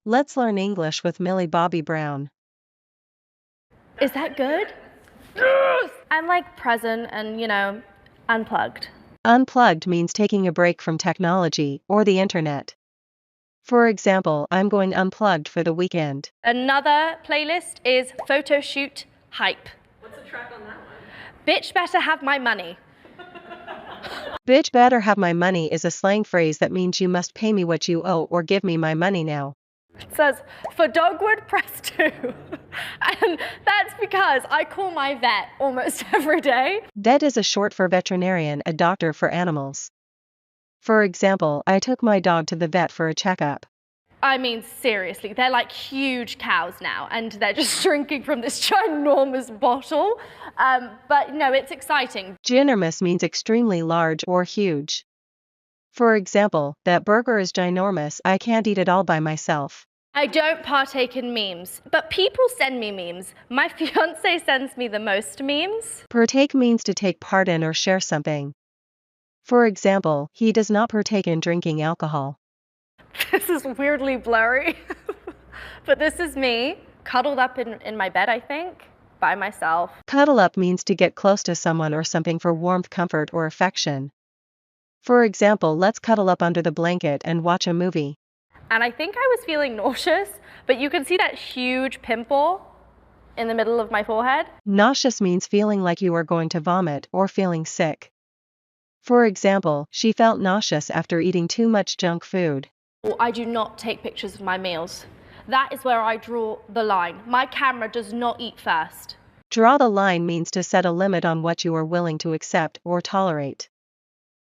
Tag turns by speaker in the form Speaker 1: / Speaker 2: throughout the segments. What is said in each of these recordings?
Speaker 1: Let's learn English with Millie Bobby Brown.
Speaker 2: Is that good? Yes! I'm like present and, unplugged.
Speaker 1: Unplugged means taking a break from technology or the internet. For example, I'm going unplugged for the weekend.
Speaker 2: Another playlist is photo shoot hype.
Speaker 3: What's the track on that one?
Speaker 2: Bitch better have my money.
Speaker 1: Bitch better have my money is a slang phrase that means you must pay me what you owe or give me my money now.
Speaker 2: It says, for dogwood, press 2. And that's because I call my vet almost every day.
Speaker 1: Vet is a short for veterinarian, a doctor for animals. For example, I took my dog to the vet for a checkup.
Speaker 2: I mean, seriously, they're like huge cows now, and they're just drinking from this ginormous bottle. But no, it's exciting.
Speaker 1: Ginormous means extremely large or huge. For example, that burger is ginormous, I can't eat it all by myself.
Speaker 2: I don't partake in memes, but people send me memes. My fiance sends me the most memes.
Speaker 1: Partake means to take part in or share something. For example, he does not partake in drinking alcohol.
Speaker 2: This is weirdly blurry, but this is me, cuddled up in my bed, I think, by myself.
Speaker 1: Cuddle up means to get close to someone or something for warmth, comfort, or affection. For example, let's cuddle up under the blanket and watch a movie.
Speaker 2: And I think I was feeling nauseous, but you can see that huge pimple in the middle of my forehead.
Speaker 1: Nauseous means feeling like you are going to vomit or feeling sick. For example, she felt nauseous after eating too much junk food.
Speaker 2: I do not take pictures of my meals. That is where I draw the line. My camera does not eat first.
Speaker 1: Draw the line means to set a limit on what you are willing to accept or tolerate.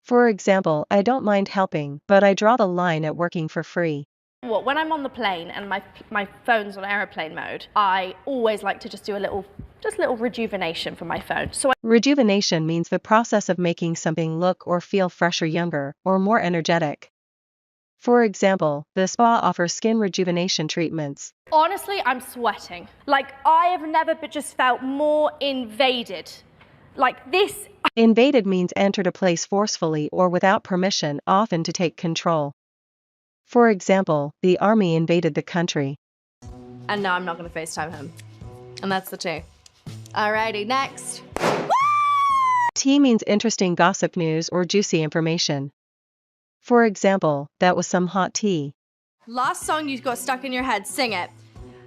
Speaker 1: For example, I don't mind helping, but I draw the line at working for free.
Speaker 2: When I'm on the plane and my phone's on airplane mode, I always like to just do a little rejuvenation for my phone.
Speaker 1: Rejuvenation means the process of making something look or feel fresher, younger, or more energetic. For example, the spa offers skin rejuvenation treatments.
Speaker 2: Honestly, I'm sweating. Like, I have never just felt more invaded. Like this.
Speaker 1: Invaded means entered a place forcefully or without permission, often to take control. For example, the army invaded the country.
Speaker 2: And no, I'm not going to FaceTime him. And that's the tea. Alrighty, next.
Speaker 1: Tea means interesting gossip, news, or juicy information. For example, that was some hot tea.
Speaker 2: Last song you got stuck in your head, sing it.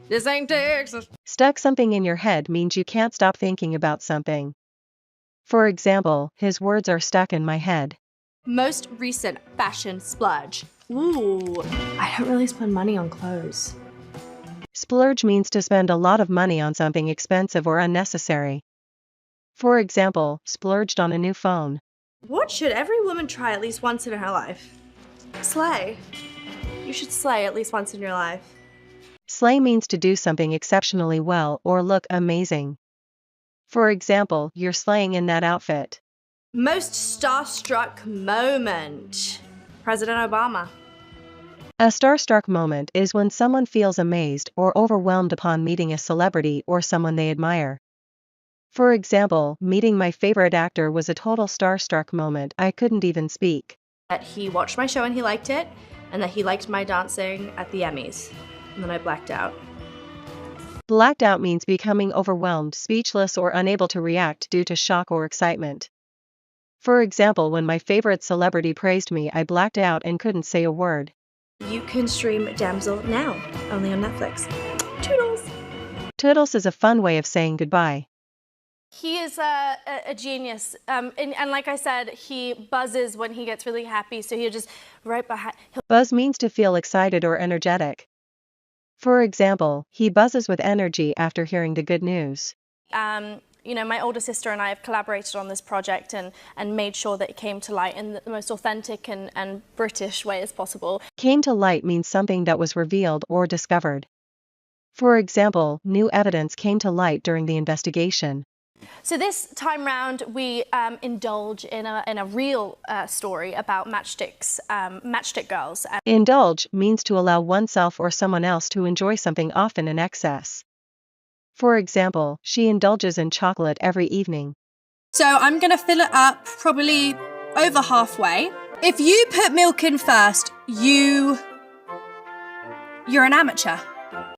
Speaker 2: This ain't Texas.
Speaker 1: Stuck something in your head means you can't stop thinking about something. For example, his words are stuck in my head.
Speaker 2: Most recent fashion splurge. Ooh, I don't really spend money on clothes.
Speaker 1: Splurge means to spend a lot of money on something expensive or unnecessary. For example, splurged on a new phone.
Speaker 2: What should every woman try at least once in her life? Slay. You should slay at least once in your life.
Speaker 1: Slay means to do something exceptionally well or look amazing. For example, you're slaying in that outfit.
Speaker 2: Most starstruck moment. President Obama.
Speaker 1: A starstruck moment is when someone feels amazed or overwhelmed upon meeting a celebrity or someone they admire. For example, meeting my favorite actor was a total starstruck moment. I couldn't even speak.
Speaker 2: That he watched my show and he liked it, and that he liked my dancing at the Emmys. And then I blacked out.
Speaker 1: Blacked out means becoming overwhelmed, speechless, or unable to react due to shock or excitement. For example, when my favorite celebrity praised me, I blacked out and couldn't say a word.
Speaker 2: You can stream Damsel now, only on Netflix. Toodles!
Speaker 1: Toodles is a fun way of saying goodbye.
Speaker 2: He is a genius, and like I said, he buzzes when he gets really happy, so he'll just right behind.
Speaker 1: Buzz means to feel excited or energetic. For example, he buzzes with energy after hearing the good news.
Speaker 2: My older sister and I have collaborated on this project and made sure that it came to light in the most authentic and British way as possible.
Speaker 1: Came to light means something that was revealed or discovered. For example, new evidence came to light during the investigation.
Speaker 2: So this time round, we indulge in a real story about matchstick girls.
Speaker 1: Indulge means to allow oneself or someone else to enjoy something, often in excess. For example, she indulges in chocolate every evening.
Speaker 2: So I'm going to fill it up probably over halfway. If you put milk in first, you
Speaker 3: You're an amateur.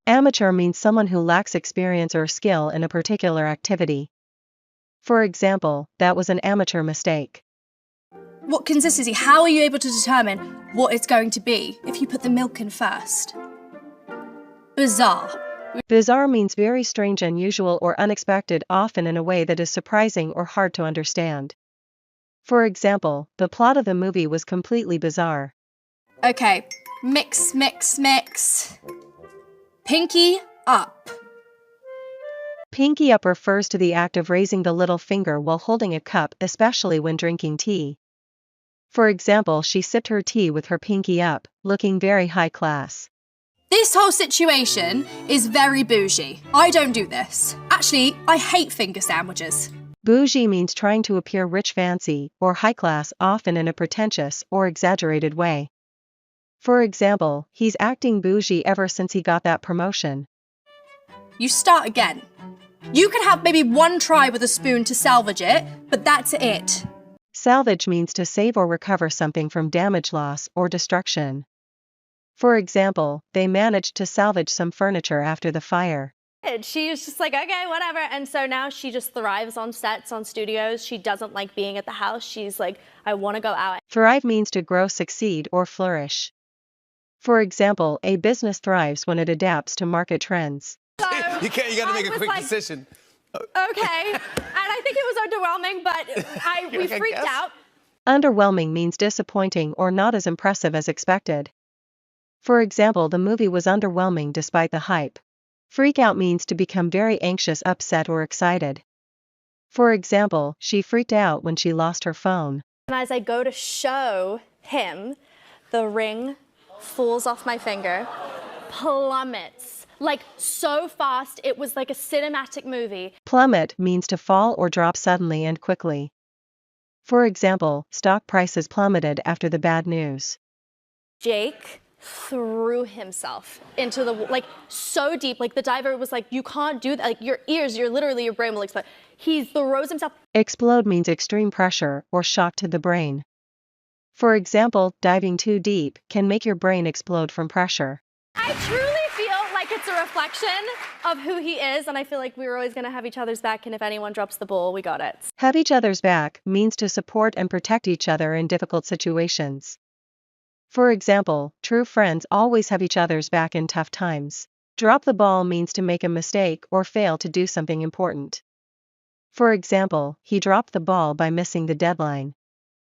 Speaker 1: Amateur means someone who lacks experience or skill in a particular activity. For example, that was an amateur mistake.
Speaker 3: What consistency? How are you able to determine what it's going to be if you put the milk in first? Bizarre.
Speaker 1: Bizarre means very strange, unusual, or unexpected, often in a way that is surprising or hard to understand. For example, the plot of the movie was completely bizarre.
Speaker 3: Okay, mix, mix, mix. Pinky up.
Speaker 1: Pinky up refers to the act of raising the little finger while holding a cup, especially when drinking tea. For example, she sipped her tea with her pinky up, looking very high class.
Speaker 3: This whole situation is very bougie. I don't do this. Actually, I hate finger sandwiches.
Speaker 1: Bougie means trying to appear rich, fancy, or high class, often in a pretentious or exaggerated way. For example, he's acting bougie ever since he got that promotion.
Speaker 3: You start again. You could have maybe one try with a spoon to salvage it, but that's it.
Speaker 1: Salvage means to save or recover something from damage, loss, or destruction. For example, they managed to salvage some furniture after the fire.
Speaker 2: She was just like, okay, whatever. And so now she just thrives on sets, on studios. She doesn't like being at the house. She's like, I want to go out.
Speaker 1: Thrive means to grow, succeed, or flourish. For example, a business thrives when it adapts to market trends.
Speaker 2: So
Speaker 4: you gotta make a quick decision.
Speaker 2: Okay. And I think it was underwhelming, but we freaked out.
Speaker 1: Underwhelming means disappointing or not as impressive as expected. For example, the movie was underwhelming despite the hype. Freak out means to become very anxious, upset, or excited. For example, she freaked out when she lost her phone.
Speaker 2: And as I go to show him, the ring falls off my finger, plummets. Like so fast, it was like a cinematic movie.
Speaker 1: Plummet means to fall or drop suddenly and quickly. For example, stock prices plummeted after the bad news.
Speaker 2: Jake threw himself into the, like so deep, like the diver was like, you can't do that, like your brain will explode. He throws himself.
Speaker 1: Explode means extreme pressure or shock to the brain. For example, diving too deep can make your brain explode from pressure.
Speaker 2: I truly feel like it's a reflection of who he is, and I feel like we were always going to have each other's back, and if anyone drops the ball, we got it.
Speaker 1: Have each other's back means to support and protect each other in difficult situations. For example, true friends always have each other's back in tough times. Drop the ball means to make a mistake or fail to do something important. For example, he dropped the ball by missing the deadline.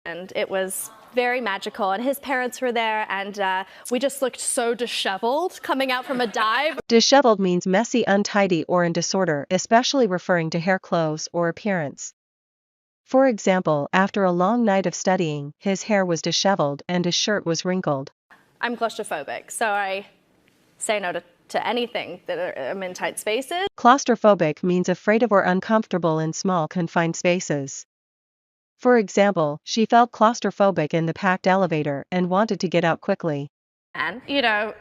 Speaker 2: And it was very magical, and his parents were there, and we just looked so disheveled coming out from a dive.
Speaker 1: Disheveled means messy, untidy, or in disorder, especially referring to hair, clothes, or appearance. For example, after a long night of studying, his hair was disheveled and his shirt was wrinkled.
Speaker 2: I'm claustrophobic, so I say no to anything that I'm in tight spaces.
Speaker 1: Claustrophobic means afraid of or uncomfortable in small, confined spaces. For example, she felt claustrophobic in the packed elevator and wanted to get out quickly.
Speaker 2: And, you know,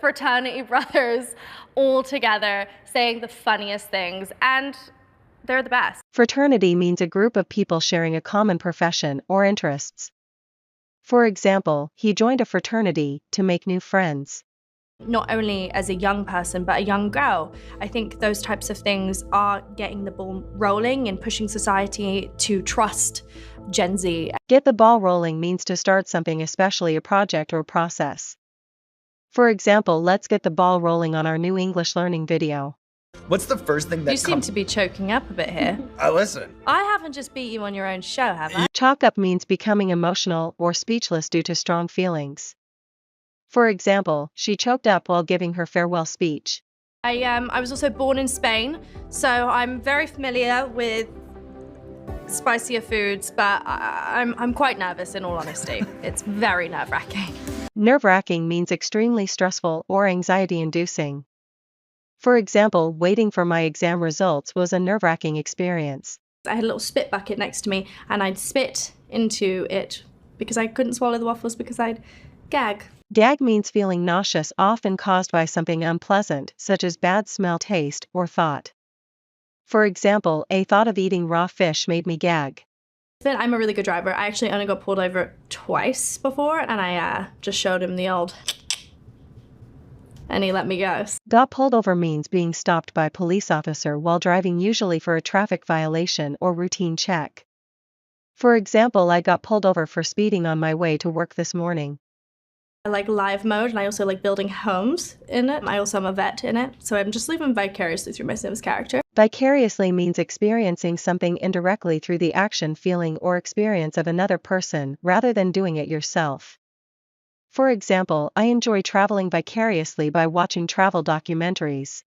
Speaker 2: fraternity brothers all together saying the funniest things, and they're the best.
Speaker 1: Fraternity means a group of people sharing a common profession or interests. For example, he joined a fraternity to make new friends.
Speaker 3: Not only as a young person, but a young girl. I think those types of things are getting the ball rolling and pushing society to trust Gen Z.
Speaker 1: Get the ball rolling means to start something, especially a project or process. For example, let's get the ball rolling on our new English learning video.
Speaker 4: What's the first thing that
Speaker 3: You seem to be choking up a bit here.
Speaker 4: Listen.
Speaker 3: I haven't just beat you on your own show, have I?
Speaker 1: Chalk up means becoming emotional or speechless due to strong feelings. For example, she choked up while giving her farewell speech.
Speaker 3: I was also born in Spain, so I'm very familiar with spicier foods, but I'm quite nervous in all honesty. It's very nerve-wracking.
Speaker 1: Nerve-wracking means extremely stressful or anxiety-inducing. For example, waiting for my exam results was a nerve-wracking experience.
Speaker 3: I had a little spit bucket next to me, and I'd spit into it because I couldn't swallow the waffles because I'd gag.
Speaker 1: Gag means feeling nauseous, often caused by something unpleasant, such as bad smell, taste, or thought. For example, a thought of eating raw fish made me gag.
Speaker 3: I'm a really good driver. I actually only got pulled over twice before, and I just showed him the old and he let me go.
Speaker 1: Got pulled over means being stopped by a police officer while driving, usually for a traffic violation or routine check. For example, I got pulled over for speeding on my way to work this morning.
Speaker 3: I like live mode, and I also like building homes in it. I also am a vet in it, so I'm just living vicariously through my Sims character.
Speaker 1: Vicariously means experiencing something indirectly through the action, feeling, or experience of another person rather than doing it yourself. For example, I enjoy traveling vicariously by watching travel documentaries.